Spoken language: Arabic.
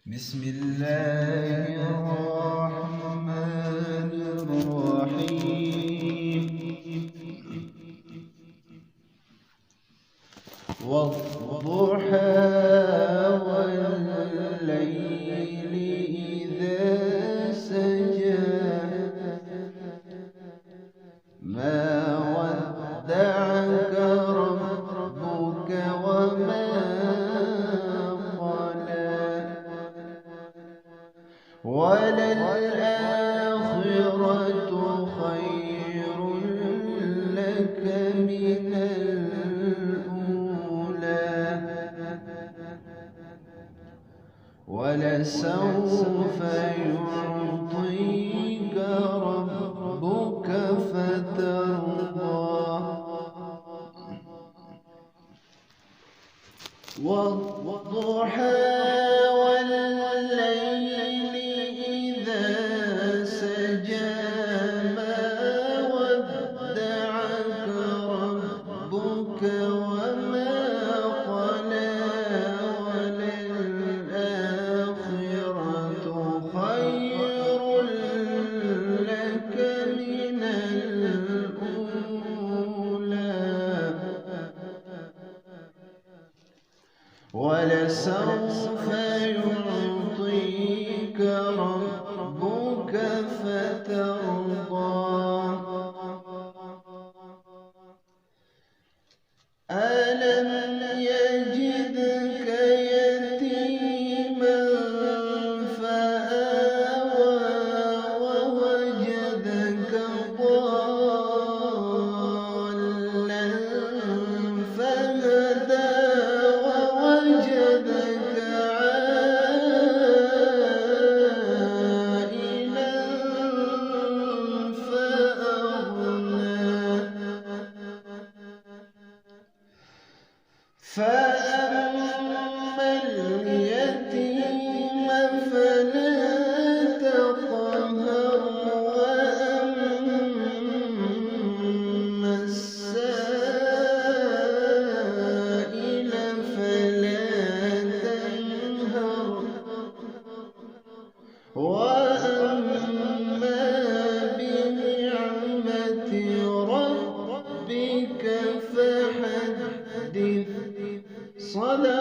بسم الله الرحمن الرحيم. والضحى والليل إذا سجى ما ودعك ربك وما قلى وللآخرة خير لك من الأولى ولسوف يعطيك ربك فترضى والضحى والليل إذا سجى ما ودعك ربك وما قلى وللآخرة خير لك من الأولى ولسوف يعطيك ربك فترضى ألم يجدك يتيما فآوى ووجدك ضالا فهدى ووجدك عائلا فأغنى فأما اليتيم فلا تقهر وأما السائل فلا تنهر وأما بنعمة ربك فحدث. صدق